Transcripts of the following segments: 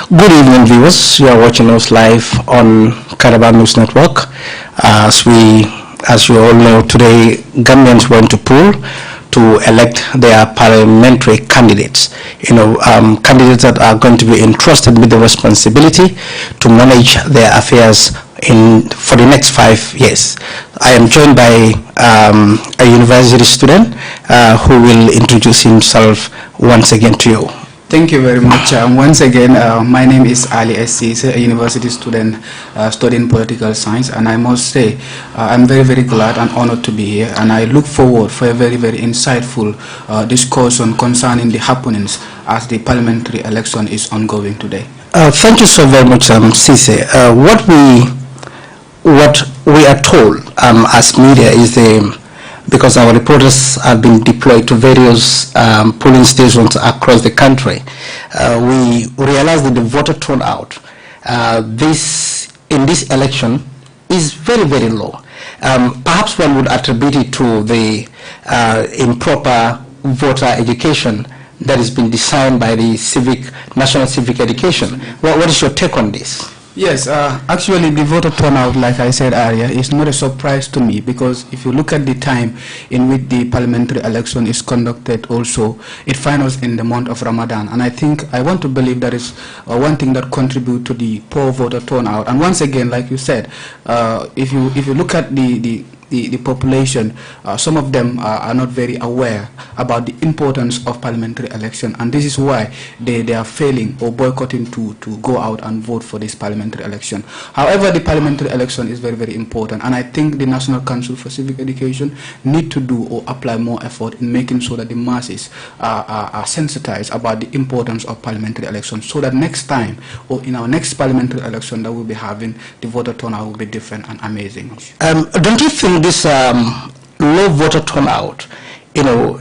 Good evening, viewers. You are watching us live on Calabar News Network. As you all know, today Gambians went to poll to elect their parliamentary candidates. Candidates that are going to be entrusted with the responsibility to manage their affairs for the next 5 years. I am joined by a university student who will introduce himself once again to you. Thank you very much. Once again, my name is Ali Essis, a university student studying political science, and I must say I'm very, very glad and honored to be here, and I look forward for a very, very insightful discussion concerning the happenings as the parliamentary election is ongoing today. Thank you so very much, Cisse. What we are told as media is because our reporters have been deployed to various polling stations across the country, we realize that the voter turnout in this election is very, very low. Perhaps one would attribute it to the improper voter education that has been designed by the National Civic Education. What is your take on this? Yes, actually the voter turnout, like I said earlier, is not a surprise to me, because if you look at the time in which the parliamentary election is conducted also, it finals in the month of Ramadan. And I want to believe that is one thing that contributes to the poor voter turnout. And once again, like you said, if you look at the population, some of them are not very aware about the importance of parliamentary election, and this is why they are failing or boycotting to go out and vote for this parliamentary election. However, the parliamentary election is very, very important, and I think the National Council for Civic Education need to do or apply more effort in making sure that the masses are sensitized about the importance of parliamentary election, so that next time or in our next parliamentary election that we'll be having, the voter turnout will be different and amazing. Don't you think this low voter turnout,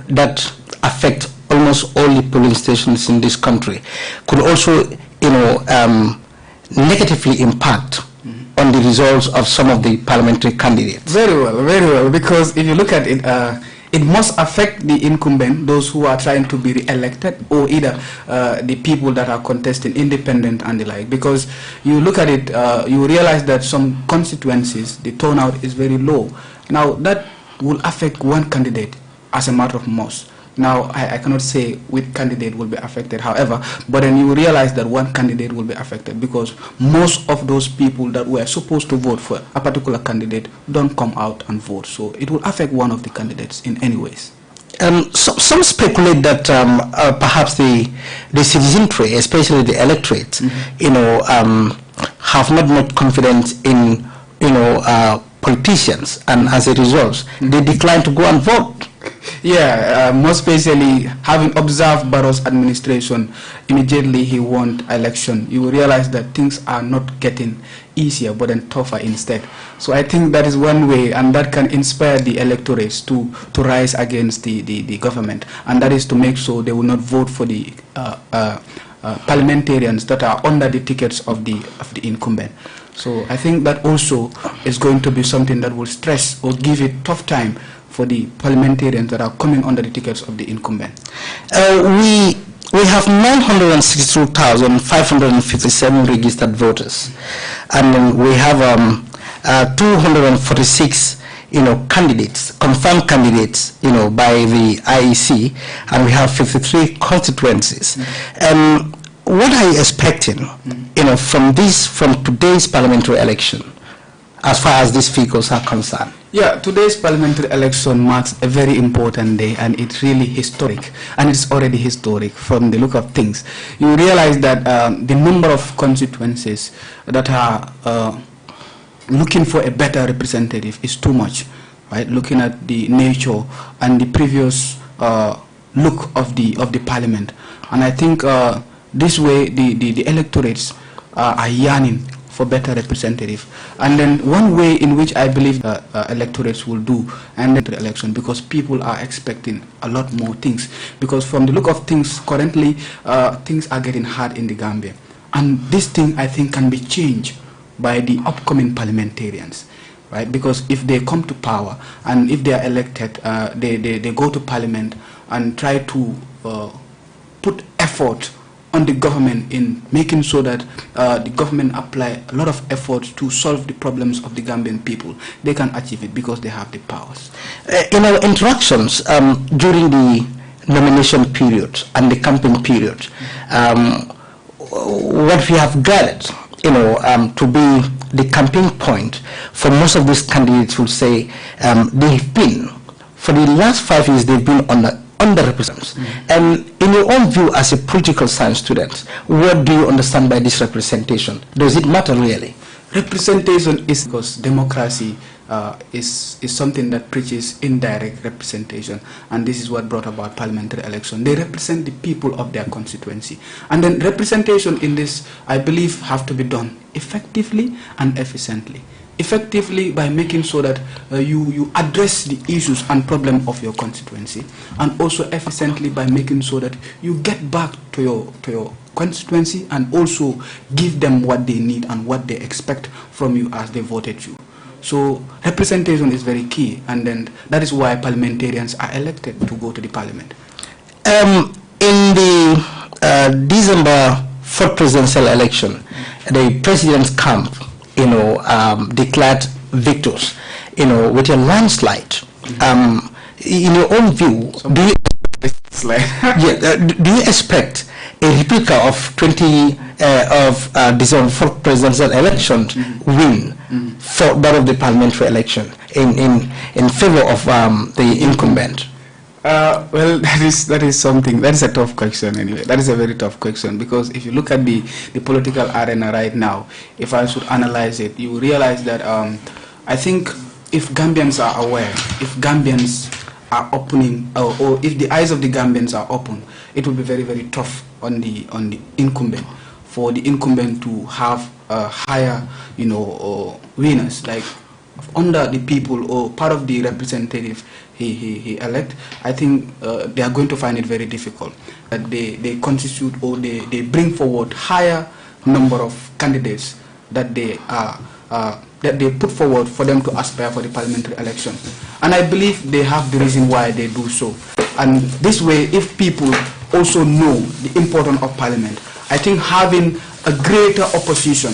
that affect almost all the polling stations in this country, could also, negatively impact on the results of some of the parliamentary candidates? Very well, because if you look at it, it must affect the incumbent, those who are trying to be re-elected, or either the people that are contesting, independent and the like. Because you look at it, you realize that some constituencies, the turnout is very low. Now, that will affect one candidate as a matter of most. Now, I cannot say which candidate will be affected, however, but then you realize that one candidate will be affected, because most of those people that were supposed to vote for a particular candidate don't come out and vote. So it will affect one of the candidates in any ways. Some speculate that perhaps the citizenry, especially the electorate, have not much confidence in, politicians, and as a result, they decline to go and vote. Yeah, most especially having observed Barrow's administration, immediately he won election, you will realize that things are not getting easier but then tougher instead. So I think that is one way, and that can inspire the electorates to rise against the government, and that is to make sure they will not vote for the parliamentarians that are under the tickets of the incumbent. So I think that also is going to be something that will stress or give it tough time for the parliamentarians that are coming under the tickets of the incumbent. We have 962,557 registered voters, and then we have 246 candidates, confirmed candidates, by the IEC, and we have 53 constituencies. What are you expecting, from today's parliamentary election, as far as these figures are concerned? Yeah, today's parliamentary election marks a very important day, and it's really historic, and it's already historic from the look of things. You realize that the number of constituencies that are looking for a better representative is too much, right? Looking at the nature and the previous look of the parliament, and I think this way the electorates are yearning for better representative. And then one way in which I believe electorates will do and the election, because people are expecting a lot more things, because from the look of things currently things are getting hard in the Gambia, and this thing I think can be changed by the upcoming parliamentarians, right? Because if they come to power and if they are elected, they go to parliament and try to put effort on the government in making sure that the government apply a lot of efforts to solve the problems of the Gambian people, they can achieve it because they have the powers. In our interactions during the nomination period and the campaign period, what we have gathered, to be the campaign point for most of these candidates will say they've been, for the last 5 years, they've been underrepresented. And in your own view as a political science student, what do you understand by this representation? Does it matter really? Representation is because democracy is something that preaches indirect representation, and this is what brought about parliamentary election. They represent the people of their constituency, and then representation in this, I believe, have to be done effectively and efficiently. Effectively by making sure that you address the issues and problems of your constituency, and also efficiently by making sure that you get back to your constituency and also give them what they need and what they expect from you as they voted you. So representation is very key, and then that is why parliamentarians are elected to go to the parliament. In the December 4th presidential election, the president's camp, declared victors, with a landslide. In your own view, do you expect a replica of December 4th presidential election win for that of the parliamentary election in favor of the incumbent? Well, that is something. That is a tough question anyway. That is a very tough question, because if you look at the political arena right now, if I should analyze it, you will realize that I think if Gambians are aware, if Gambians are opening, or if the eyes of the Gambians are open, it will be very, very tough on the incumbent, for the incumbent to have higher, winners, like under the people or part of the representative he elect. I think they are going to find it very difficult that they constitute or they bring forward higher number of candidates that they put forward for them to aspire for the parliamentary election. And I believe they have the reason why they do so. And this way, if people also know the importance of parliament, I think having a greater opposition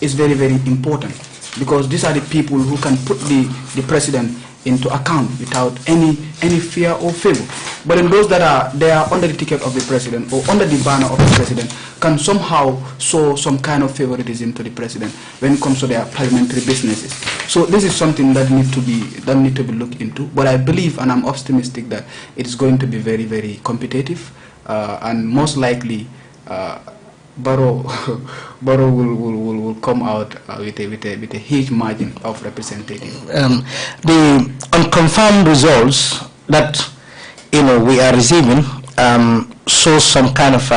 is very, very important, because these are the people who can put the president into account without any fear or favor. But in those that are under the ticket of the president or under the banner of the president can somehow show some kind of favoritism to the president when it comes to their parliamentary businesses. So this is something that need to be looked into. But I believe, and I'm optimistic, that it is going to be very, very competitive, and most likely Barrow will come out with a huge margin of representation. The unconfirmed results that we are receiving show some kind of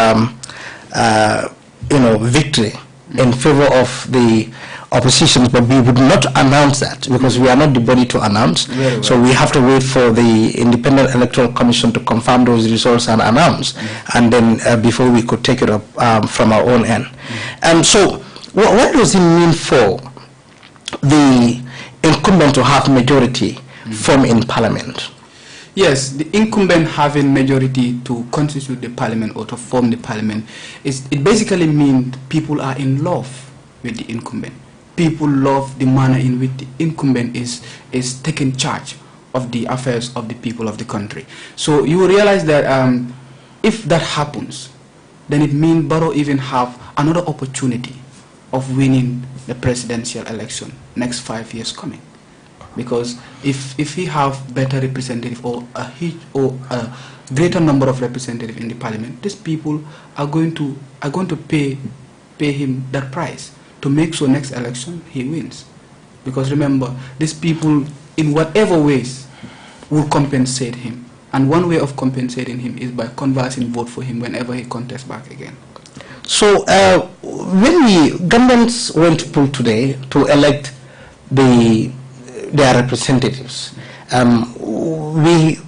victory in favor of the opposition, but we would not announce that because we are not the body to announce. Well. So we have to wait for the Independent Electoral Commission to confirm those results and announce, and then before we could take it up from our own end. And so what does it mean for the incumbent to have majority form in parliament? Yes, the incumbent having majority to constitute the parliament or to form the parliament, it basically means people are in love with the incumbent. People love the manner in which the incumbent is taking charge of the affairs of the people of the country. So you will realize that if that happens, then it means Barrow even have another opportunity of winning the presidential election next 5 years coming. Because if he have better representative or a greater number of representatives in the parliament, these people are going to pay him that price to make sure next election he wins. Because remember, these people in whatever ways will compensate him, and one way of compensating him is by conversing vote for him whenever he contests back again. So when the governments went to poll today to elect their representatives, we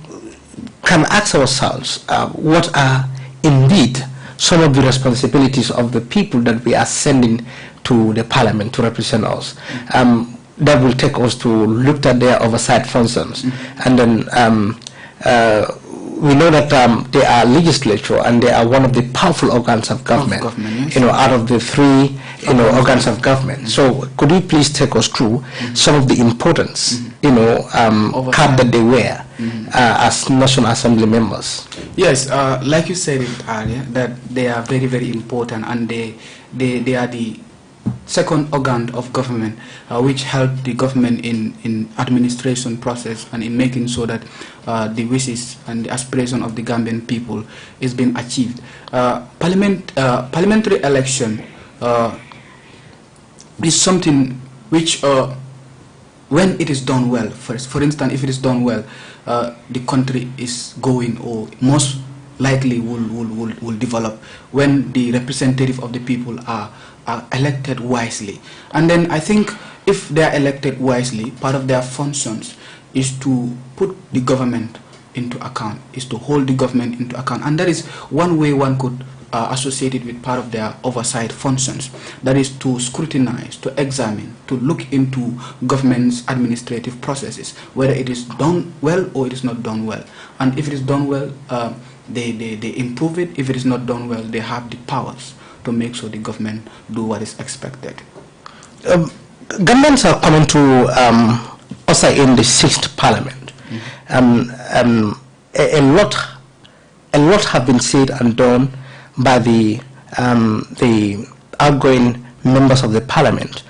can ask ourselves what are indeed some of the responsibilities of the people that we are sending to the parliament to represent us. That will take us to look at their oversight functions, and then we know that they are legislature and they are one of the powerful organs of government. Yes. Out of the three, organs of government. So could you please take us through some of the importance, cap that they wear as National Assembly members? Yes, like you said it earlier, that they are very, very important, and they are the second organ of government, which help the government in administration process and in making sure that the wishes and the aspiration of the Gambian people is being achieved. Parliamentary election is something which, when it is done well, for instance, if it is done well, the country is going, or most likely will develop when the representative of the people are elected wisely. And then I think if they are elected wisely, part of their functions is to put the government into account, is to hold the government into account. And that is one way one could associate it with part of their oversight functions. That is to scrutinize, to examine, to look into government's administrative processes, whether it is done well or it is not done well. And if it is done well, they improve it. If it is not done well, they have the powers to make sure the government do what is expected. Governments are coming to also in the 6th Parliament. A lot have been said and done by the outgoing members of the Parliament.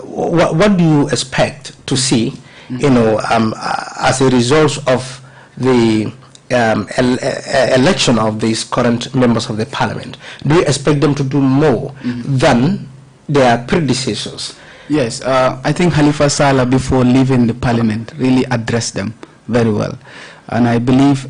What do you expect to see, as a result of the election of these current members of the Parliament? Do you expect them to do more than their predecessors? Yes, I think Halifa Sallah, before leaving the Parliament, really addressed them very well. And I believe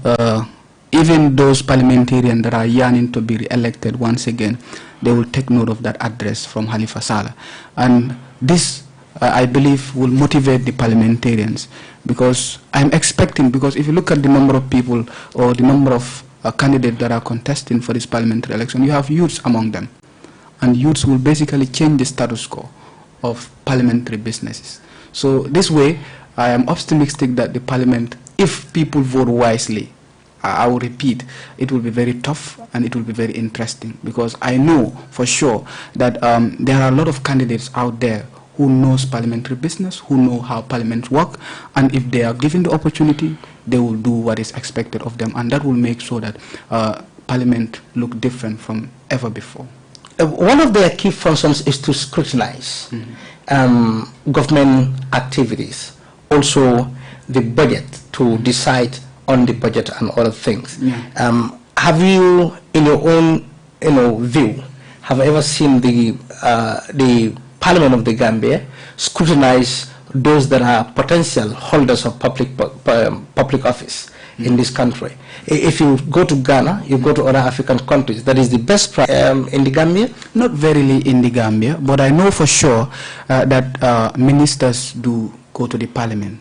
even those parliamentarians that are yearning to be re-elected once again, they will take note of that address from Halifa Sallah. And this, I believe, will motivate the parliamentarians, because I'm expecting, because if you look at the number of people or the number of candidates that are contesting for this parliamentary election, you have youths among them. And youths will basically change the status quo of parliamentary businesses. So this way, I am optimistic that the parliament, if people vote wisely, I will repeat, it will be very tough and it will be very interesting, because I know for sure that there are a lot of candidates out there who knows parliamentary business, who know how parliaments work, and if they are given the opportunity, they will do what is expected of them, and that will make sure that parliament look different from ever before. One of their key functions is to scrutinize government activities, also the budget, to decide on the budget and other things. Yeah. Have you, in your own view, have you ever seen the Parliament of the Gambia scrutinize those that are potential holders of public office in this country? If you go to Ghana, you go to other African countries, that is the best in the Gambia? Not verily in the Gambia, but I know for sure that ministers do go to the Parliament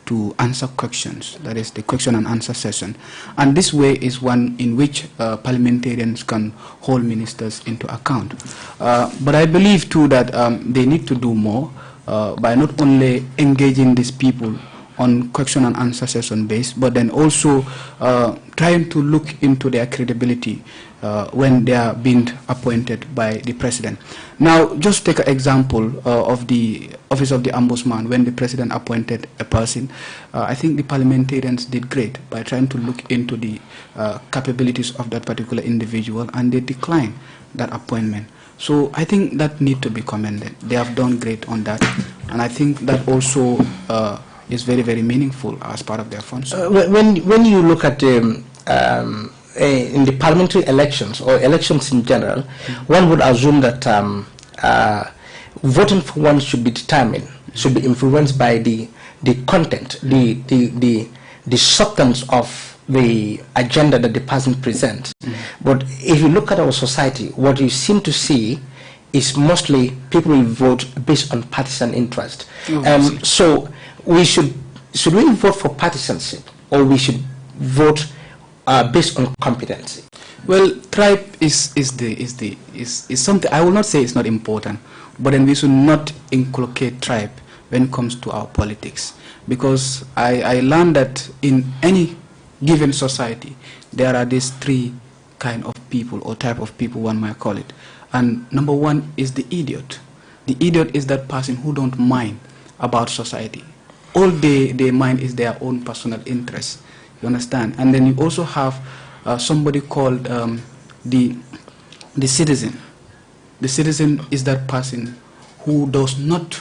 to answer questions. That is the question and answer session. And this way is one in which parliamentarians can hold ministers into account. But I believe too that they need to do more by not only engaging these people on question and answer session base, but then also trying to look into their credibility when they are being appointed by the president. Now, just take an example of the Office of the Ombudsman. When the president appointed a person, I think the parliamentarians did great by trying to look into the capabilities of that particular individual, and they declined that appointment. So I think that need to be commended. They have done great on that, and I think that also is very, very meaningful as part of their function. When you look at in the parliamentary elections or elections in general, one would assume that voting for one should be determined, should be influenced by the content, the substance of the agenda that the person presents. But if you look at our society, what you seem to see is mostly people will vote based on partisan interest. So should we vote for partisanship, or we should vote based on competency? Well, tribe is something. I will not say it's not important, but then we should not inculcate tribe when it comes to our politics, because I learned that in any given society, there are these three kind of people or type of people, one might call it. And number one is the idiot. The idiot is that person who don't mind about society. All they mind is their own personal interest. You understand? And then you also have somebody called the citizen. The citizen is that person who does not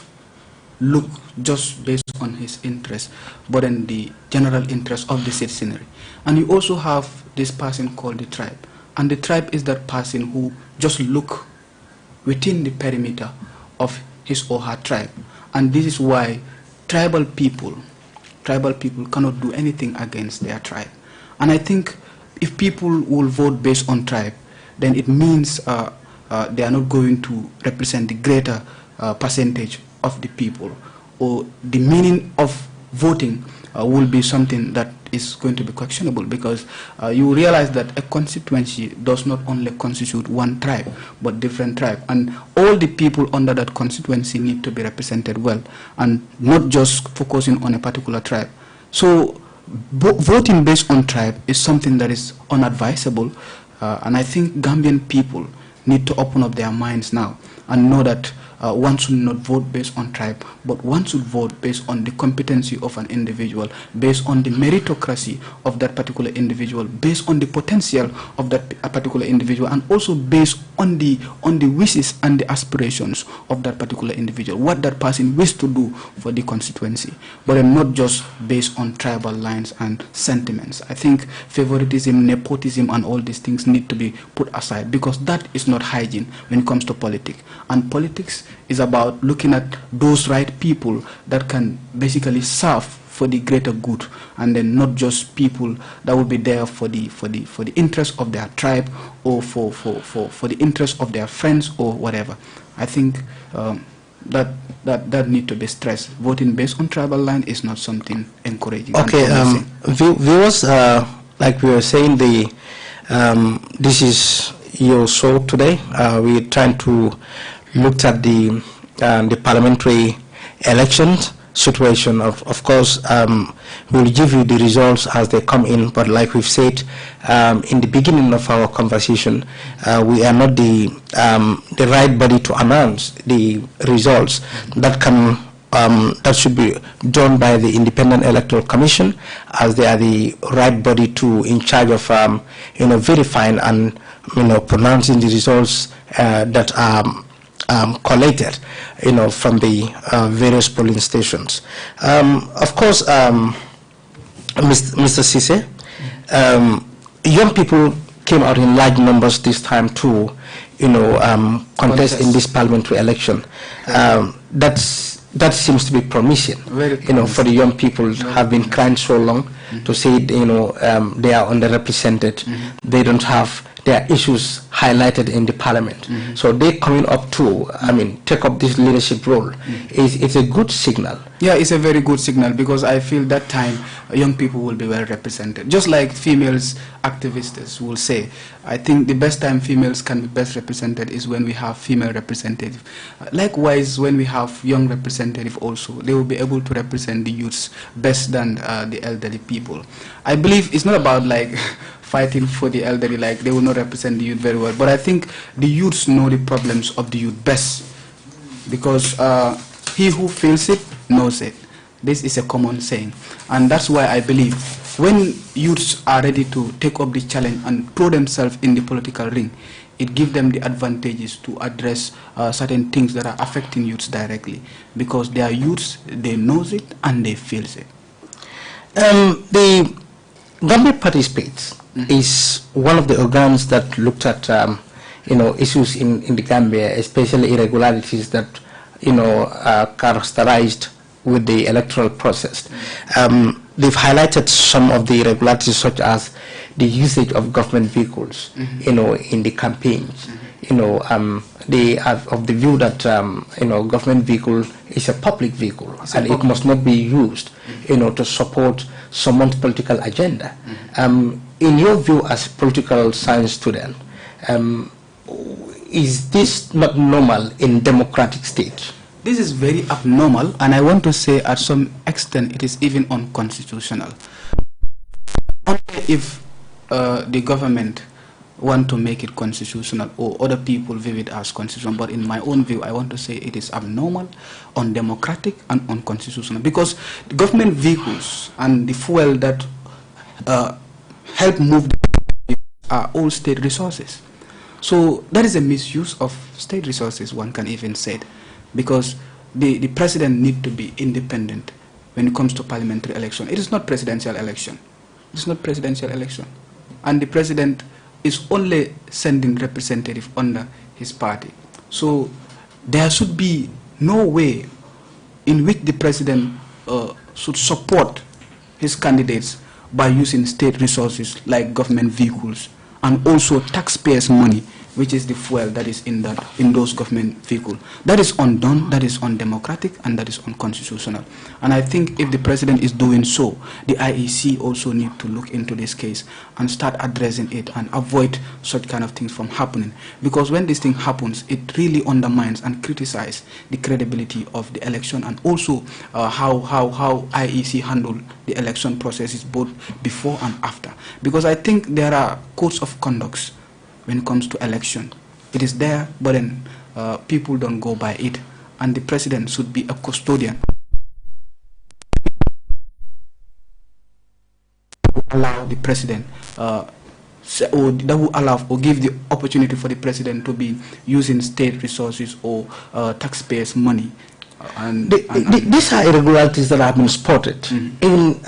look just based on his interest, but in the general interest of the citizenry. And you also have this person called the tribe. And the tribe is that person who just look within the perimeter of his or her tribe. And this is why tribal people cannot do anything against their tribe. And I think if people will vote based on tribe, then it means they are not going to represent the greater percentage of the people, or the meaning of voting will be something that is going to be questionable, because you realize that a constituency does not only constitute one tribe but different tribes, and all the people under that constituency need to be represented well and not just focusing on a particular tribe. So voting based on tribe is something that is unadvisable, and I think Gambian people need to open up their minds now and know that one should not vote based on tribe, but one should vote based on the competency of an individual, based on the meritocracy of that particular individual, based on the potential of that particular individual, and also based on the wishes and the aspirations of that particular individual, what that person wishes to do for the constituency, but not just based on tribal lines and sentiments. I think favoritism, nepotism, and all these things need to be put aside, because that is not hygiene when it comes to politics. And politics is about looking at those right people that can basically serve for the greater good, and then not just people that will be there for the interest of their tribe, or for the interest of their friends or whatever. I think that need to be stressed. Voting based on tribal line is not something encouraging. Okay, viewers, like we were saying, this is your show today. We're trying to look at the parliamentary elections situation. Of course, we'll give you the results as they come in, but like we've said in the beginning of our conversation, we are not the right body to announce the results. That should be done by the Independent Electoral Commission, as they are the right body in charge of verifying and pronouncing the results that are collated, from the various polling stations. Of course, Mr. Cisse, young people came out in large numbers this time to, contest in this parliamentary election. That seems to be promising. For the young people have been crying so long to say, they are underrepresented. They don't have their issues highlighted in the parliament. So they coming up to, take up this leadership role. It's a good signal. Yeah, it's a very good signal, because I feel that time young people will be well represented. Just like females activists will say, I think the best time females can be best represented is when we have female representative. Likewise, when we have young representative also, they will be able to represent the youths best than the elderly people. I believe it's not about fighting for the elderly, they will not represent the youth very well, but I think the youths know the problems of the youth best, because he who feels it knows it. This is a common saying, and that's why I believe when youths are ready to take up the challenge and throw themselves in the political ring, it gives them the advantages to address certain things that are affecting youths directly, because they are youths, they knows it and they feels it. The Gambia Participates is one of the organs that looked at issues in the Gambia, especially irregularities that are characterized with the electoral process. They've highlighted some of the irregularities, such as the usage of government vehicles in the campaigns. They are of the view that government vehicle is a public vehicle, and it must not be used to support someone's political agenda. In your view as a political science student, is this not normal in democratic state? This is very abnormal, and I want to say at some extent it is even unconstitutional. if the government want to make it constitutional or other people view it as constitutional, but in my own view, I want to say it is abnormal, undemocratic, and unconstitutional, because the government vehicles and the fuel that help move the are all state resources. So that is a misuse of state resources, one can even say it, because the president need to be independent when it comes to parliamentary election. It is not presidential election. It's not presidential election. And the president is only sending representative under his party. So there should be no way in which the president should support his candidates by using state resources like government vehicles and also taxpayers' money, which is the fuel that is in those government vehicles. That is undone, that is undemocratic, and that is unconstitutional. And I think if the president is doing so, the IEC also need to look into this case and start addressing it and avoid such kind of things from happening. Because when this thing happens, it really undermines and criticizes the credibility of the election, and also how IEC handle the election processes both before and after. Because I think there are codes of conduct when it comes to election. It is there, but then people don't go by it, and the president should be a custodian. Allow the president or that will allow or give the opportunity for the president to be using state resources or taxpayers' money. These are irregularities that have been spotted even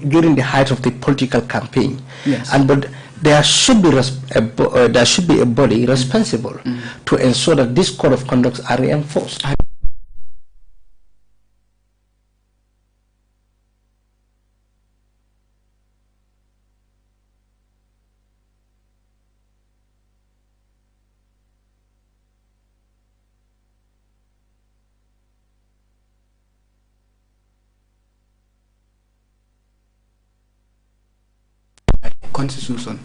during the height of the political campaign. Yes. But there should be a body responsible to ensure that this code of conduct are reinforced. Constitution.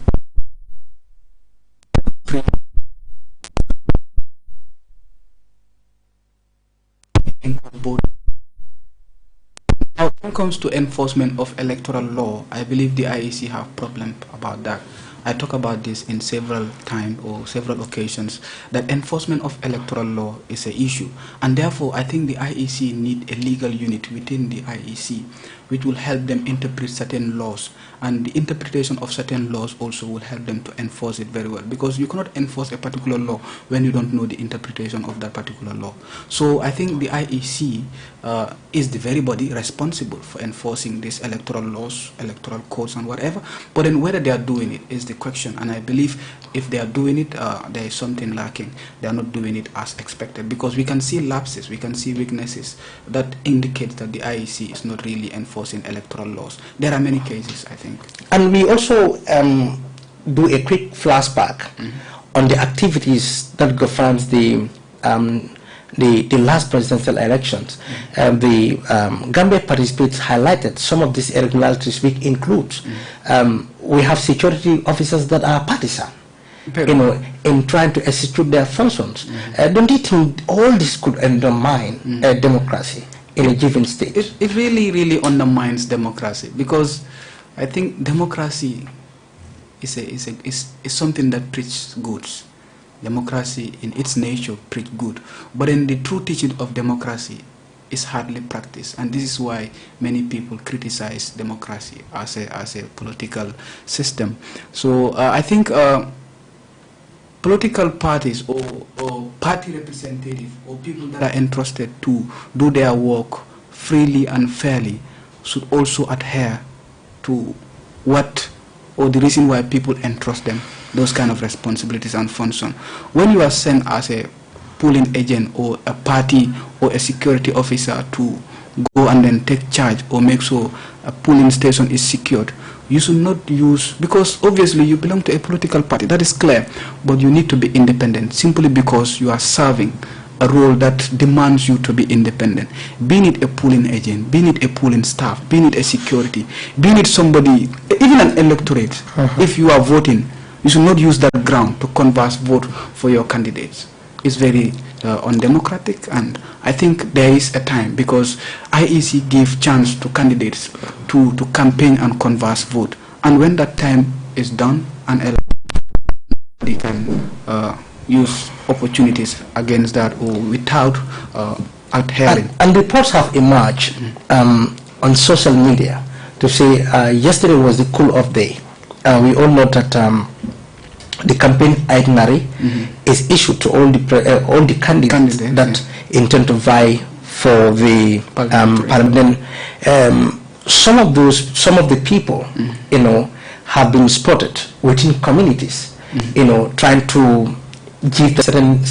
Now, when it comes to enforcement of electoral law, I believe the IEC have problem about that. I talk about this in several times or several occasions, that enforcement of electoral law is an issue, and therefore I think the IEC need a legal unit within the IEC which will help them interpret certain laws, and the interpretation of certain laws also will help them to enforce it very well, because you cannot enforce a particular law when you don't know the interpretation of that particular law. So I think the IEC is the very body responsible for enforcing these electoral laws, electoral codes and whatever, but then whether they are doing it is the question, and I believe if they are doing it, there is something lacking. They are not doing it as expected, because we can see lapses, we can see weaknesses that indicate that the IEC is not really enforcing electoral laws. There are many cases, I think. And we also do a quick flashback on the activities that governs the last presidential elections. The Gambia Participates highlighted some of these irregularities, which includes we have security officers that are partisan, in trying to execute their functions. Don't you think all this could undermine democracy in a given state? It really undermines democracy, because I think democracy is something that preaches goods. Democracy in its nature preach good, but in the true teaching of democracy is hardly practiced, and this is why many people criticize democracy as a political system. So I think political parties or party representatives or people that are entrusted to do their work freely and fairly should also adhere to what or the reason why people entrust them those kind of responsibilities and function. When you are sent as a polling agent or a party or a security officer to go and then take charge or make sure a polling station is secured, you should not use, because obviously you belong to a political party, that is clear, but you need to be independent simply because you are serving a role that demands you to be independent. Being it a polling agent, being it a polling staff, being it a security, being it somebody, even an electorate, if you are voting, you should not use that ground to converse vote for your candidates. It's very undemocratic, and I think there is a time, because IEC gave chance to candidates to campaign and converse vote, And when that time is done, and they can use opportunities against that or without adhering. And reports have emerged on social media to say yesterday was the cool-off day. We all know that the campaign itinerary is issued to all the candidates that intend to vie for the parliament. Some of the people, you know, have been spotted within communities, you know, trying to give certain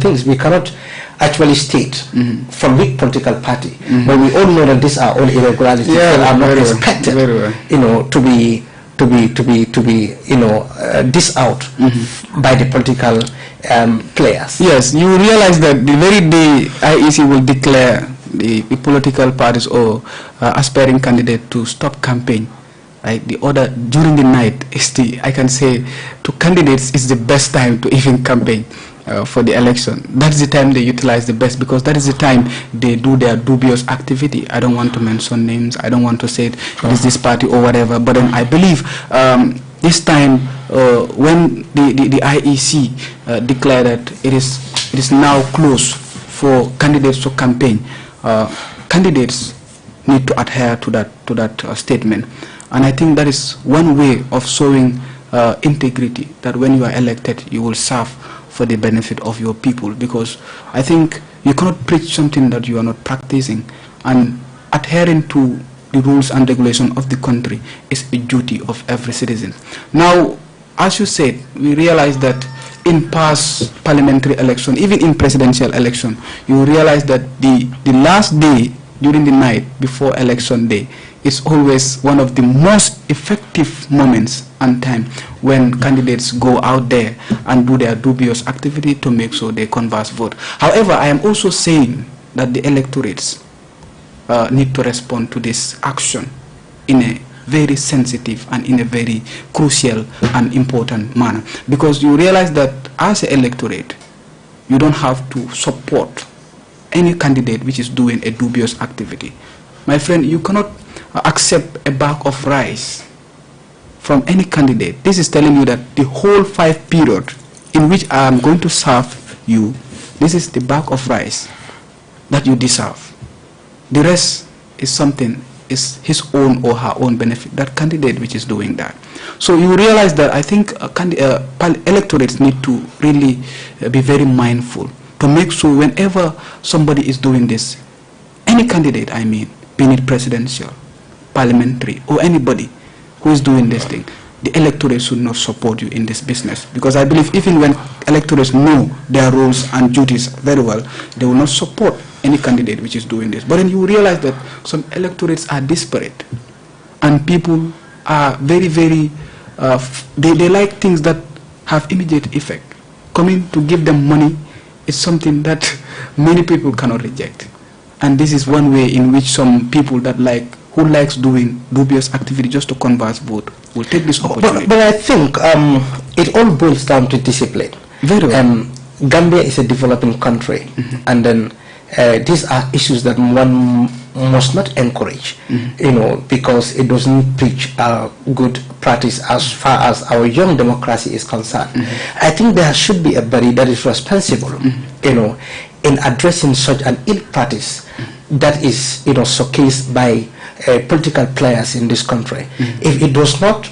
things. We cannot actually state from which political party, but we all know that these are all irregularities that are not expected, you know, to be you know dished out by the political players. Yes, you realize that the very day IEC will declare the political parties or aspiring candidate to stop campaign, right? The order during the night is I can say to candidates is the best time to even campaign for the election. That's the time they utilize the best, because that is the time they do their dubious activity. I don't want to mention names. I don't want to say it is this party or whatever. But then I believe this time when the IEC declared that it is now closed for candidates to campaign, candidates need to adhere to that statement. And I think that is one way of showing integrity, that when you are elected, you will serve for the benefit of your people, because I think you cannot preach something that you are not practicing, and adhering to the rules and regulations of the country is a duty of every citizen. Now, as you said, we realize that in past parliamentary election, even in presidential election, you realize that the last day during the night before election day is always one of the most effective moments and time when candidates go out there and do their dubious activity to make sure they converse vote. However, I am also saying that the electorates need to respond to this action in a very sensitive and in a very crucial and important manner, because you realize that as an electorate, you don't have to support any candidate which is doing a dubious activity. My friend, you cannot accept a bag of rice from any candidate. This is telling you that the whole 5 period in which I am going to serve you, this is the bag of rice that you deserve. The rest is something, is his own or her own benefit, that candidate which is doing that. So you realize that I think electorates need to really be very mindful to make sure whenever somebody is doing this, any candidate, I mean, be it presidential, parliamentary, or anybody who is doing this thing, the electorate should not support you in this business. Because I believe even when electorates know their roles and duties very well, they will not support any candidate which is doing this. But then you realize that some electorates are disparate, and people are very, very, they like things that have immediate effect. Coming to give them money is something that many people cannot reject. And this is one way in which some people that who likes doing dubious activity just to converse vote will take this opportunity. But I think it all boils down to discipline. Very well. Gambia is a developing country, and then these are issues that one must not encourage, you know, because it doesn't preach good practice as far as our young democracy is concerned. I think there should be a body that is responsible, you know, in addressing such an ill practice that is, you know, showcased by political players in this country. If it does not,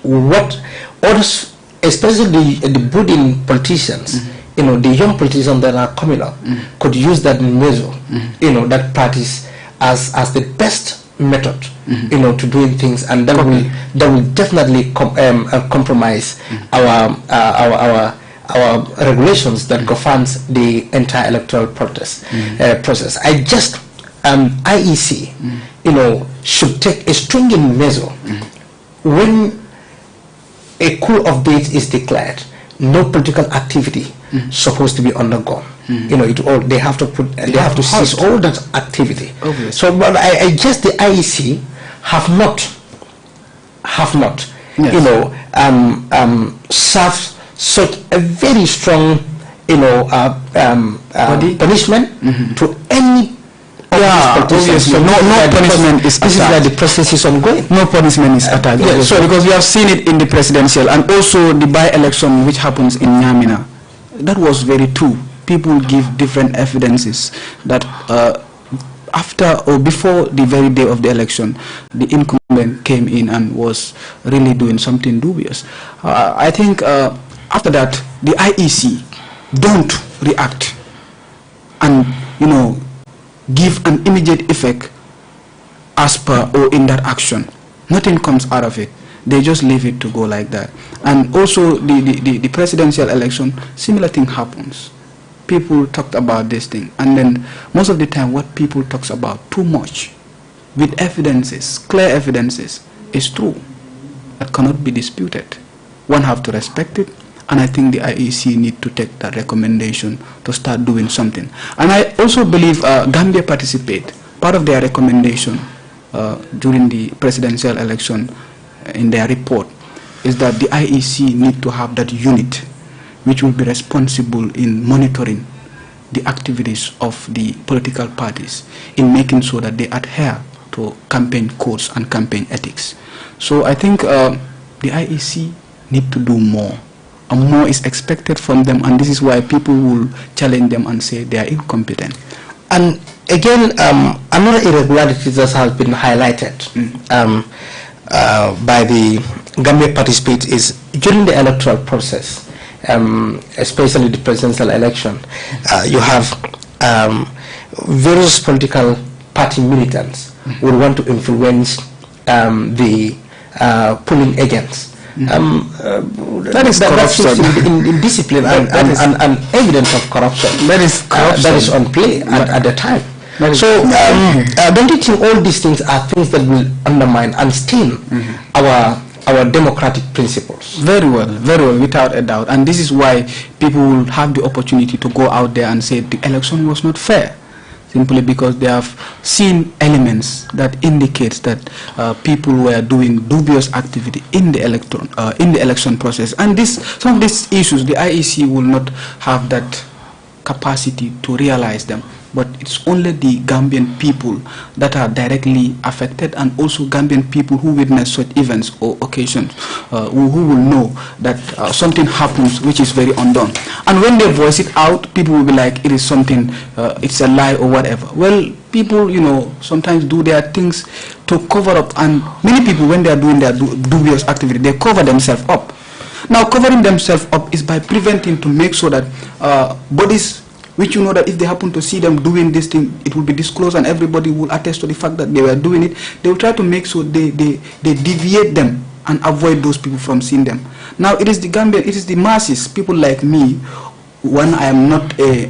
what others, especially the budding politicians, you know, the young politicians that are coming up, could use that measure, you know, that practice as the best method, you know, to doing things, and that will definitely compromise our regulations that governs the entire electoral process. I just IEC, you know, should take a stringent measure when a cool-off date is declared. No political activity supposed to be undergone. You know, they have to cease all that activity. Obviously. So, but I guess the IEC have not, yes, you know, served such a very strong, you know, punishment to any Yeah, obviously. So No punishment is this is why the process is ongoing. No punishment is attached. Yeah, so because we have seen it in the presidential and also the by-election which happens in Nyamina. That was very true. People give different evidences that after or before the very day of the election, the incumbent came in and was really doing something dubious. I think after that, the IEC don't react and, give an immediate effect as per or in that action. Nothing comes out of it. They just leave it to go like that. And also the presidential election, similar thing happens. People talked about this thing, and then most of the time what people talks about too much with evidences, clear evidences, is true. That cannot be disputed. One have to respect it, and I think the IEC need to take that recommendation to start doing something. And I also believe Gambia participate. Part of their recommendation during the presidential election in their report is that the IEC need to have that unit which will be responsible in monitoring the activities of the political parties in making sure that they adhere to campaign codes and campaign ethics. So I think the IEC need to do more, and more is expected from them, and this is why people will challenge them and say they are incompetent. And again, another irregularity that has been highlighted by the Gambia participate is during the electoral process, especially the presidential election, you have various political party militants who want to influence the polling agents. That is corruption. In discipline and evidence of corruption. That is corruption. That is on play at the time. So don't you think all these things are things that will undermine and stain our democratic principles? Very well, without a doubt. And this is why people will have the opportunity to go out there and say the election was not fair, simply because they have seen elements that indicates that people were doing dubious activity in the election process. And some of these issues, the IEC will not have that capacity to realize them. But it's only the Gambian people that are directly affected, and also Gambian people who witness such events or occasions who will know that something happens which is very undone. And when they voice it out, people will be like, it is something, it's a lie or whatever. Well, people, sometimes do their things to cover up, and many people, when they are doing their dubious activity, they cover themselves up. Now, covering themselves up is by preventing, to make sure that bodies which that if they happen to see them doing this thing, it will be disclosed and everybody will attest to the fact that they were doing it. They will try to make sure they deviate them and avoid those people from seeing them. Now it is the Gambian, it is the masses, people like me, when I am not a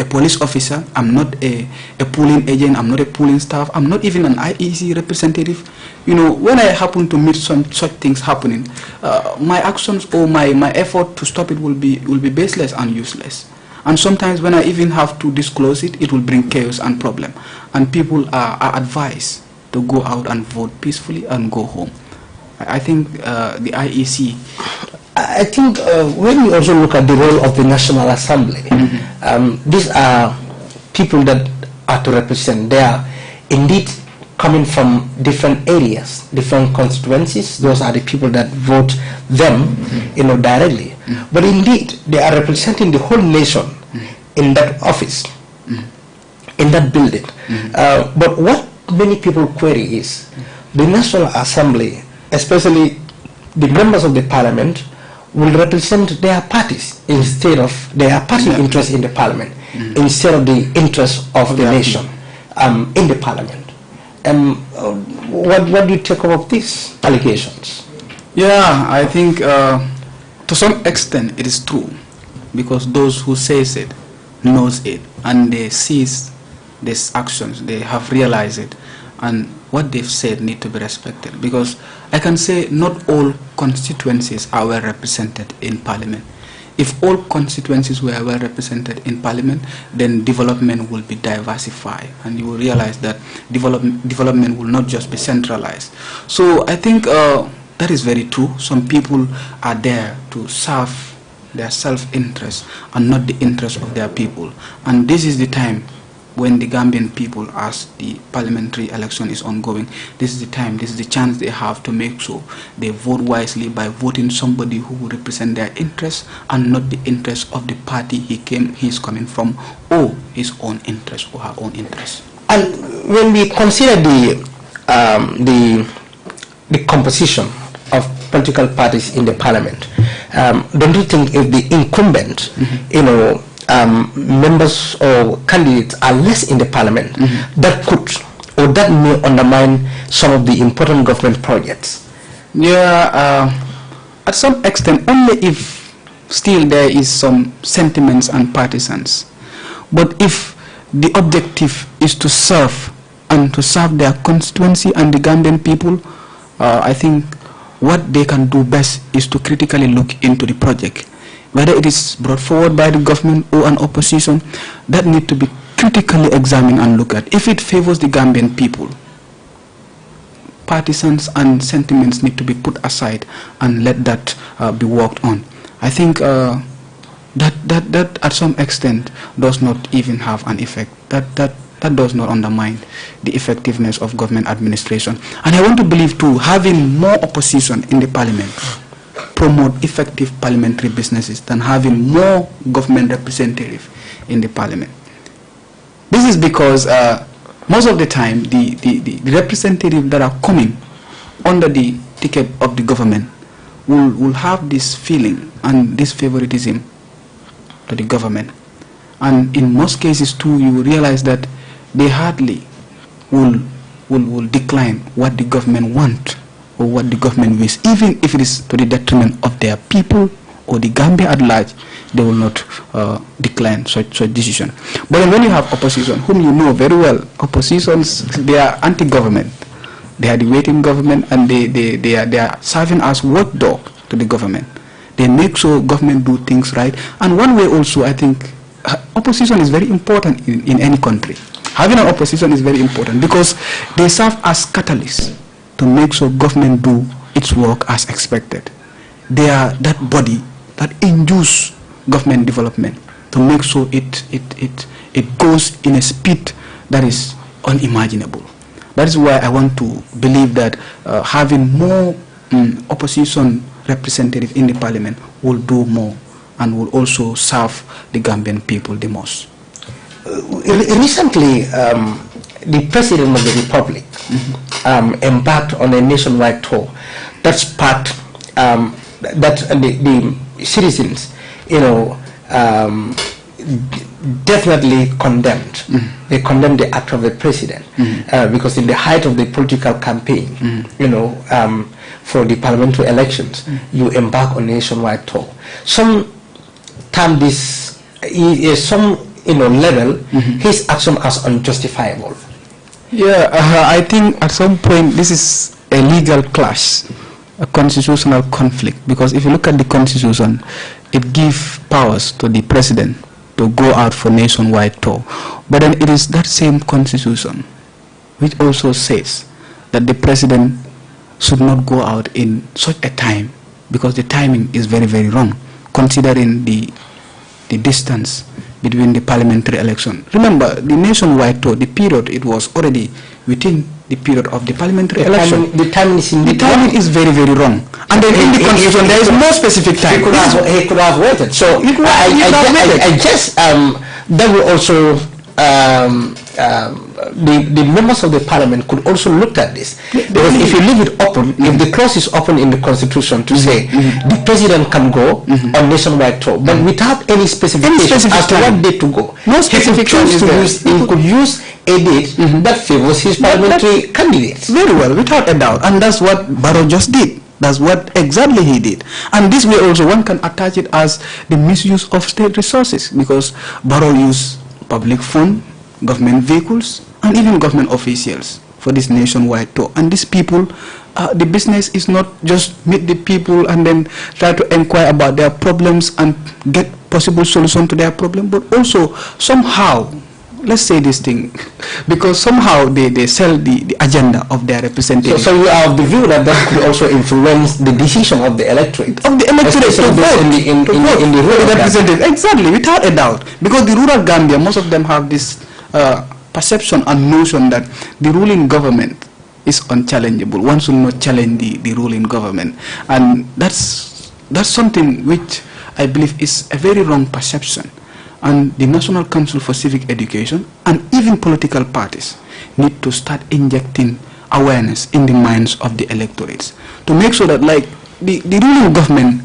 police officer, I'm not a polling agent, I'm not a polling staff, I'm not even an IEC representative. When I happen to meet such things happening, my actions or my effort to stop it will be baseless and useless. And sometimes when I even have to disclose it, it will bring chaos and problem. And people are advised to go out and vote peacefully and go home. I think the IEC... I think when we also look at the role of the National Assembly, these are people that are to represent. They are indeed coming from different areas, different constituencies. Those are the people that vote them, directly. But indeed, they are representing the whole nation in that office, in that building. But what many people query is the National Assembly, especially the members of the Parliament, will represent their parties instead of their party interest in the Parliament, instead of the interest of the nation in the Parliament. What do you take of these allegations? Yeah, I think to some extent it is true, because those who says it knows it, and they sees these actions, they have realized it, and what they've said need to be respected. Because I can say not all constituencies are well represented in Parliament. If all constituencies were well represented in Parliament, then development will be diversified, and you will realize that development will not just be centralized. So I think that is very true. Some people are there to serve their self-interest and not the interest of their people. And this is the time when the Gambian people, as the parliamentary election is ongoing, this is the time, this is the chance they have to make sure they vote wisely by voting somebody who will represent their interests and not the interests of the party he's coming from, or his own interest or her own interest. And when we consider the composition of political parties in the parliament, don't you think if the incumbent, members or candidates are less in the parliament, that could or that may undermine some of the important government projects? Yeah, at some extent, only if still there is some sentiments and partisans. But if the objective is to serve and to serve their constituency and the Gambian people, I think what they can do best is to critically look into the project. Whether it is brought forward by the government or an opposition, that need to be critically examined and looked at. If it favors the Gambian people, partisans and sentiments need to be put aside and let that be worked on. I think that at some extent does not even have an effect. That does not undermine the effectiveness of government administration. And I want to believe too, having more opposition in the parliament promote effective parliamentary businesses than having more government representative in the parliament. This is because most of the time the representatives that are coming under the ticket of the government will have this feeling and this favoritism to the government. And in most cases too, you will realize that they hardly will decline what the government wants or what the government wishes, even if it is to the detriment of their people or the Gambia at large. They will not decline such decision. But then when you have opposition, whom you know very well, oppositions, they are anti-government. They are the waiting government, and they are serving as watchdog to the government. They make sure government do things right. And one way also, I think, opposition is very important in any country. Having an opposition is very important because they serve as catalysts to make sure government do its work as expected. They are that body that induce government development to make sure it goes in a speed that is unimaginable. That is why I want to believe that having more opposition representative in the parliament will do more and will also serve the Gambian people the most. Recently, the President of the Republic embarked on a nationwide tour. That's part that the citizens, definitely condemned. They condemned the act of the president because in the height of the political campaign, for the parliamentary elections, you embark on a nationwide tour. Some term this, some level, his action as unjustifiable. Yeah, I think at some point this is a legal clash, a constitutional conflict, because if you look at the constitution, it gives powers to the president to go out for nationwide tour. But then it is that same constitution which also says that the president should not go out in such a time, because the timing is very, very wrong, considering the distance between the parliamentary election. Remember, the nationwide tour, the period, it was already within the period of the parliamentary election. The timing is very, very wrong. And then in the constitution, there is no specific time. He could have waited. So I guess that will also the members of the parliament could also look at this. Because if you leave it open, if the clause is open in the constitution to say the president can go on nationwide tour, but without any specification as to what date to go, no specific he could use a date that favors his parliamentary candidates. Very well, without a doubt. And that's what Barrow just did. That's what exactly he did. And this way also one can attach it as the misuse of state resources, because Barrow used public fund, government vehicles, and even government officials for this nationwide tour. And these people, the business is not just meet the people and then try to inquire about their problems and get possible solution to their problem, but also somehow, let's say this thing, because somehow they sell the agenda of their representatives. So you are of the view that that could also influence the decision of the electorate. Of the electorate to vote in the rural representative. Exactly, without a doubt. Because the rural Gambia, most of them have this perception and notion that the ruling government is unchallengeable. One should not challenge the ruling government, and that's something which I believe is a very wrong perception. And the National Council for Civic Education and even political parties need to start injecting awareness in the minds of the electorates to make sure that, like, the ruling government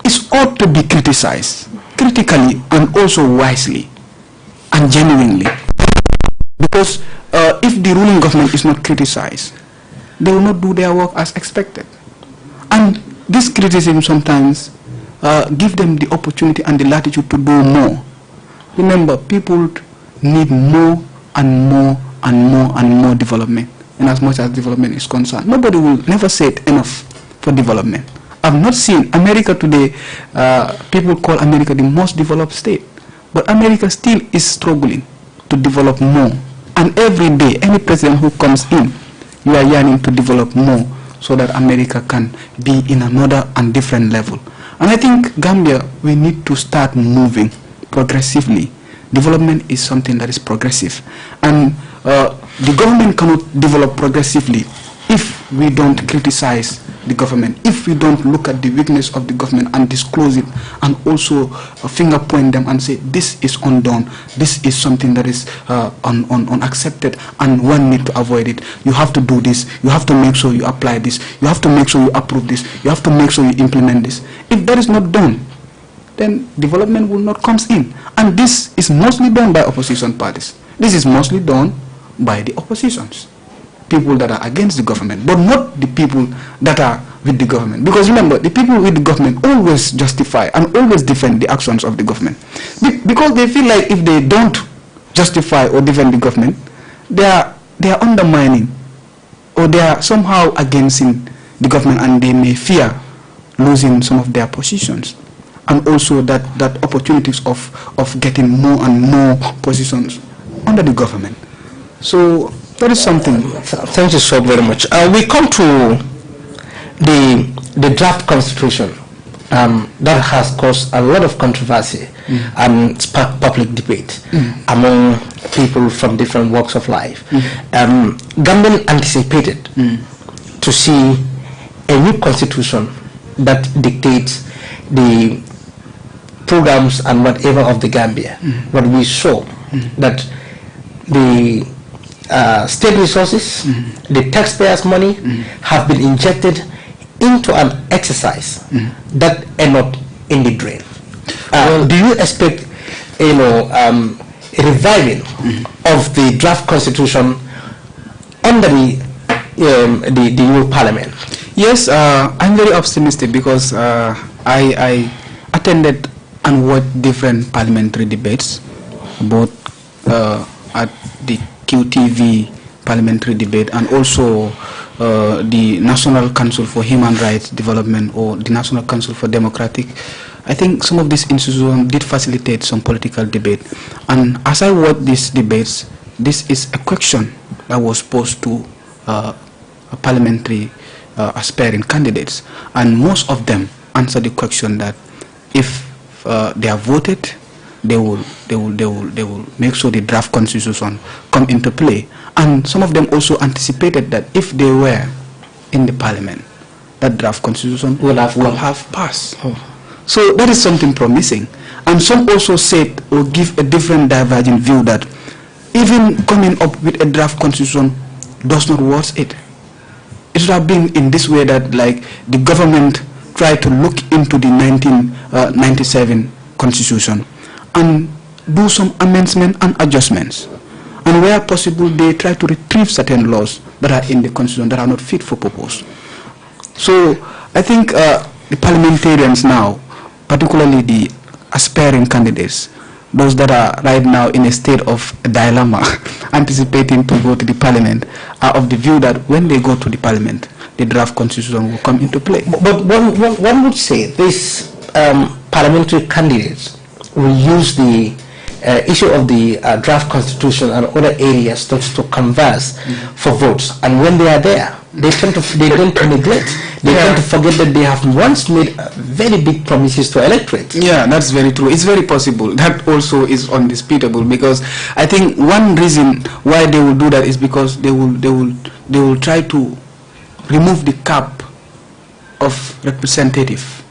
is ought to be criticized critically and also wisely and genuinely, because if the ruling government is not criticized, they will not do their work as expected. And this criticism sometimes give them the opportunity and the latitude to do more. Remember, people need more and more and more and more development, and as much as development is concerned, nobody will never say it enough for development. I've not seen America today. People call America the most developed state, but America still is struggling to develop more. And every day, any president who comes in, you are yearning to develop more so that America can be in another and different level. And I think Gambia, we need to start moving progressively. Development is something that is progressive, and the government cannot develop progressively if we don't criticize the government, if we don't look at the weakness of the government and disclose it, and also finger point them and say this is undone, this is something that is unaccepted, and one need to avoid it. You have to do this, you have to make sure you apply this, you have to make sure you approve this, you have to make sure you implement this. If that is not done, then development will not come in. And this is mostly done by opposition parties. This is mostly done by the oppositions, people that are against the government, but not the people that are with the government. Because remember, the people with the government always justify and always defend the actions of the government, because they feel like if they don't justify or defend the government, they are undermining, or they are somehow against the government, and they may fear losing some of their positions, and also that opportunities of getting more and more positions under the government. So that is something. Thank you so very much. We come to the draft constitution that has caused a lot of controversy and sparked public debate among people from different walks of life. Gambian anticipated to see a new constitution that dictates the programs and whatever of the Gambia. But we saw that the state resources, the taxpayers' money have been injected into an exercise that end up in the drain. Do you expect, a reviving of the draft constitution under the new parliament? Yes, I'm very optimistic, because I attended and watched different parliamentary debates, both at the QTV parliamentary debate and also the National Council for Human Rights Development, or the National Council for Democratic. I think some of these institutions did facilitate some political debate. And as I watched these debates, this is a question that was posed to parliamentary aspiring candidates, and most of them answered the question that if they are voted, they will make sure the draft constitution come into play. And some of them also anticipated that if they were in the parliament, that draft constitution will have passed. So that is something promising. And some also said, or give a different divergent view, that even coming up with a draft constitution does not worth it. It should have been in this way, that like the government tried to look into the 1997 constitution and do some amendments and adjustments, and where possible they try to retrieve certain laws that are in the constitution that are not fit for purpose. So I think the parliamentarians now, particularly the aspiring candidates, those that are right now in a state of dilemma, anticipating to go to the parliament, are of the view that when they go to the parliament, the draft constitution will come into play. But one would say these parliamentary candidates will use the issue of the draft constitution and other areas to converse for votes, and when they are there, they tend to neglect. They tend to forget that they have once made very big promises to electorate. Yeah, that's very true. It's very possible. That also is undisputable, because I think one reason why they will do that is because they will try to remove the cap of representative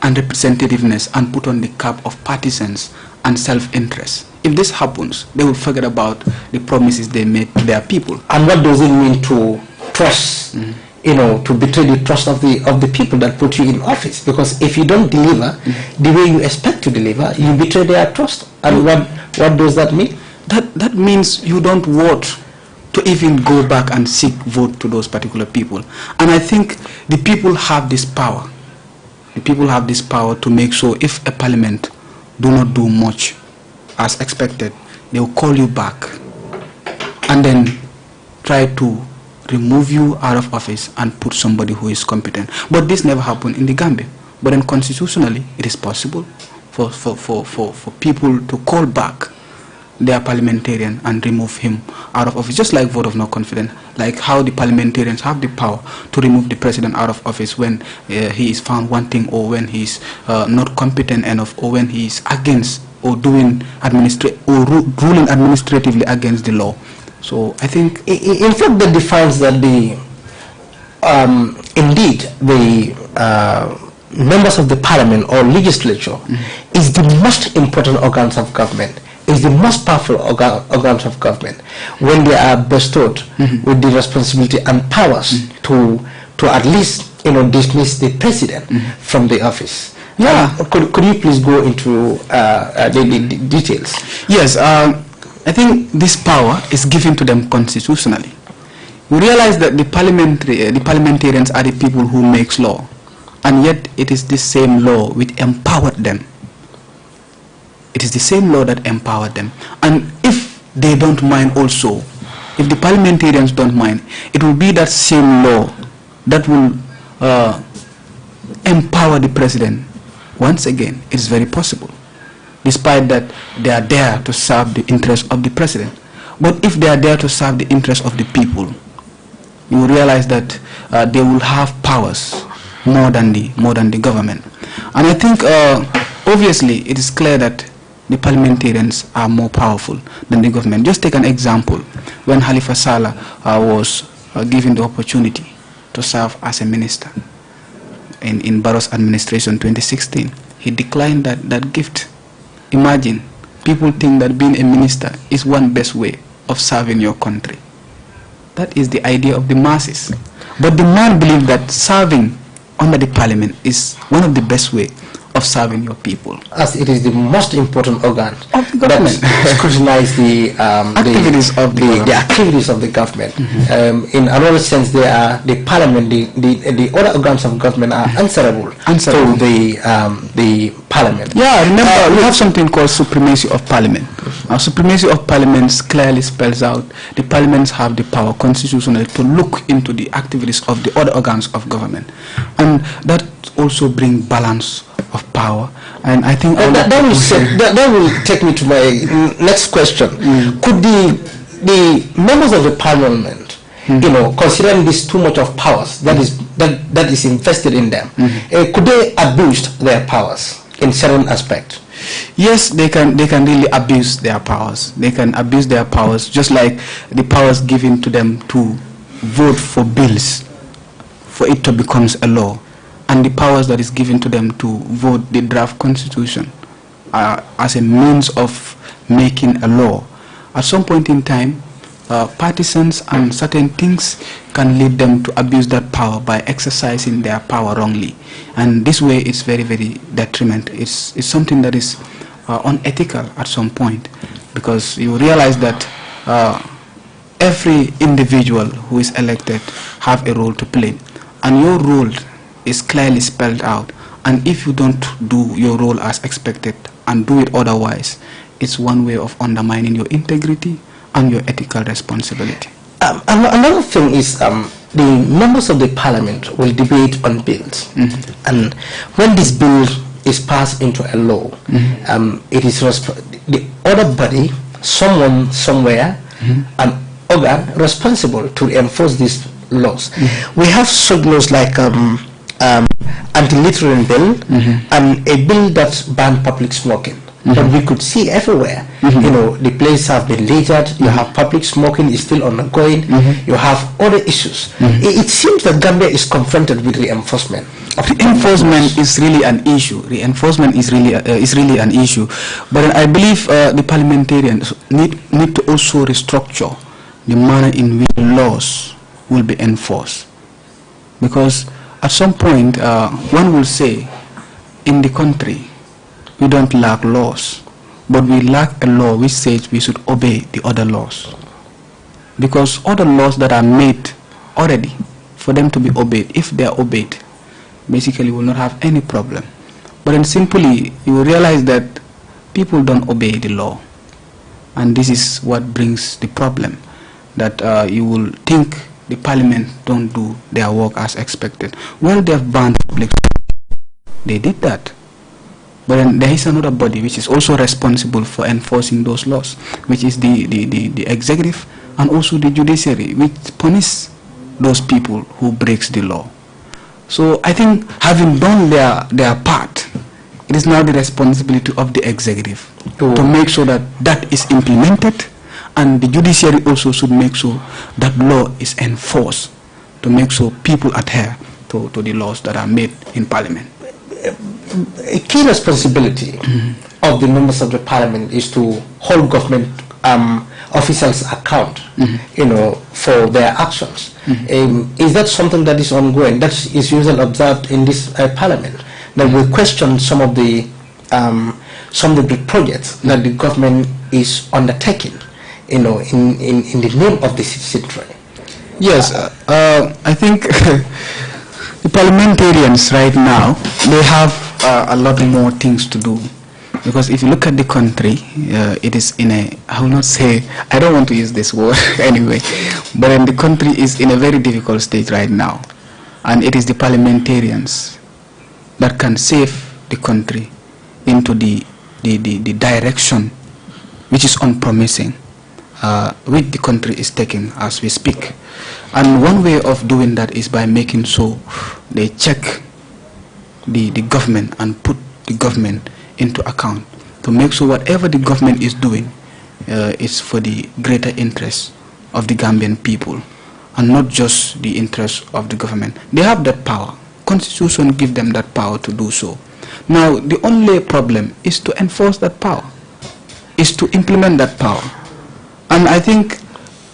and representativeness and put on the cap of partisans and self-interest. If this happens, they will forget about the promises they made to their people. And what does it mean to trust? You know, to betray the trust of the people that put you in office? Because if you don't deliver the way you expect to deliver, you betray their trust. And what does that mean? That means you don't vote to even go back and seek vote to those particular people. And I think the people have this power. The people have this power to make sure if a parliament do not do much as expected, they will call you back and then try to remove you out of office and put somebody who is competent. But this never happened in the Gambia. But then constitutionally, it is possible for people to call back their parliamentarian and remove him out of office, just like vote of no confidence, like how the parliamentarians have the power to remove the president out of office when he is found wanting, or when he is not competent enough, or when he is against or ruling administratively against the law. So I think, in fact, that defines that indeed the members of the parliament or legislature is the most important organs of government, is the most powerful organs of government, when they are bestowed with the responsibility and powers to at least dismiss the president from the office. Yeah. Could you please go into the details? Yes. I think this power is given to them constitutionally. We realize that the parliamentarians are the people who makes law, and yet it is this same law which empowered them. It is the same law that empowered them. And if they don't mind also, if the parliamentarians don't mind, it will be that same law that will empower the president. Once again, it is very possible, despite that they are there to serve the interests of the president. But if they are there to serve the interests of the people, you will realize that they will have powers more than the government. And I think obviously it is clear that the parliamentarians are more powerful than the government. Just take an example. When Halifa Sallah was given the opportunity to serve as a minister in Barrow's administration 2016, he declined that gift. Imagine, people think that being a minister is one best way of serving your country. That is the idea of the masses. But the man believed that serving under the parliament is one of the best way of serving your people, as it is the most important organ of the government that scrutinize the activities of the government. In another sense, they are the parliament. The other organs of government are answerable to the parliament. Yeah, remember we have something called supremacy of parliament. Supremacy of parliament clearly spells out the parliaments have the power constitutionally to look into the activities of the other organs of government, and that also bring balance of power. And I think that will take me to my next question. Could the members of the parliament, considering this too much of powers that is invested in them, could they abuse their powers in certain aspects? Yes, they can really abuse their powers. They can abuse their powers, just like the powers given to them to vote for bills for it to become a law, and the powers that is given to them to vote the draft constitution as a means of making a law. At some point in time, partisans and certain things can lead them to abuse that power by exercising their power wrongly, and this way it's very, very detrimental. It's something that is unethical at some point, because you realize that every individual who is elected have a role to play, and your role is clearly spelled out, and if you don't do your role as expected and do it otherwise, it's one way of undermining your integrity and your ethical responsibility. Another thing is the members of the parliament will debate on bills, and when this bill is passed into a law, it is the other body, someone somewhere, an organ responsible to enforce this laws. We have such laws like anti-littering bill and a bill that banned public smoking. But we could see everywhere, you know, the places have been littered, you have public smoking is still ongoing, you have other issues. It seems that Gambia is confronted with reinforcement. Reinforcement is really an issue. Reinforcement is really an issue. But I believe the parliamentarians need to also restructure the manner in which laws will be enforced. Because at some point, one will say, in the country, we don't lack laws, but we lack a law which says we should obey the other laws. Because other laws that are made already, for them to be obeyed, if they are obeyed, basically will not have any problem. But then simply, you will realize that people don't obey the law. And this is what brings the problem, that you will think the parliament don't do their work as expected. Well, they have banned public, they did that. But then there is another body which is also responsible for enforcing those laws, which is the executive and also the judiciary, which punish those people who breaks the law. So I think having done their part, it is now the responsibility of the executive to make sure that that is implemented, and the judiciary also should make sure that law is enforced, to make sure people adhere to the laws that are made in parliament. A key responsibility of the members of the parliament is to hold government officials account, you know, for their actions. Is that something that is ongoing? That is usually observed in this parliament. That we question some of the projects that the government is undertaking, you know, in the name of the citizenry. Yes, I think the parliamentarians right now, they have a lot more things to do, because if you look at the country, it is in a, I will not say, I don't want to use this word anyway, but the country is in a very difficult state right now, and it is the parliamentarians that can save the country into the direction which is unpromising, which the country is taking as we speak. And one way of doing that is by making sure they check the government and put the government into account, to make sure whatever the government is doing is for the greater interest of the Gambian people and not just the interest of the government. They have that power. Constitution gives them that power to do so. Now the only problem is to enforce that power, is to implement that power. And I think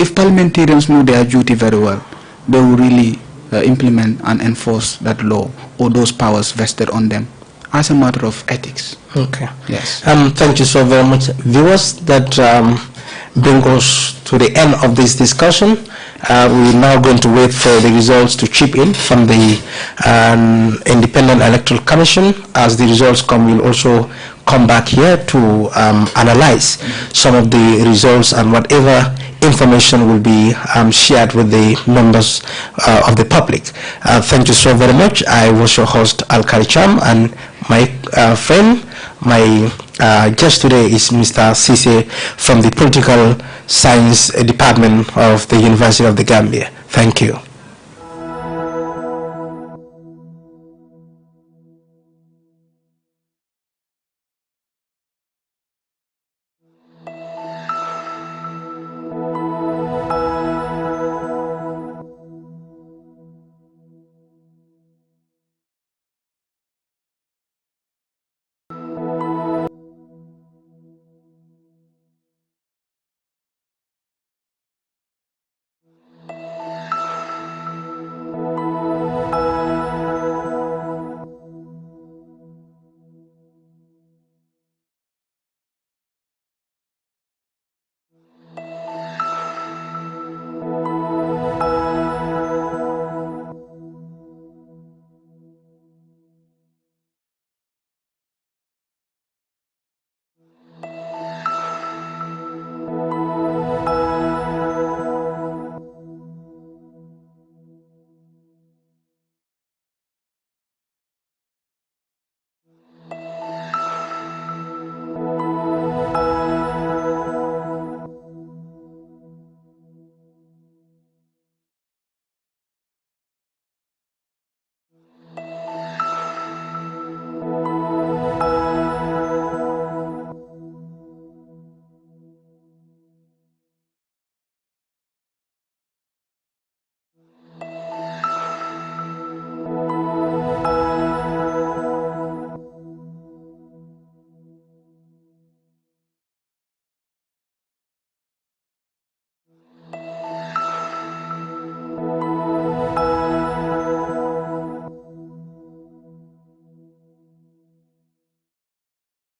if parliamentarians know their duty very well, they will really implement and enforce that law or those powers vested on them as a matter of ethics. Okay. Yes. Thank you so very much, viewers. That brings us to the end of this discussion. We're now going to wait for the results to chip in from the Independent Electoral Commission. As the results come, we'll also come back here to analyze some of the results, and whatever information will be shared with the members of the public. Thank you so very much. I was your host, Alkari Cham, and my friend, my guest today is Mr. Sise from the Political Science Department of the University of the Gambia. Thank you.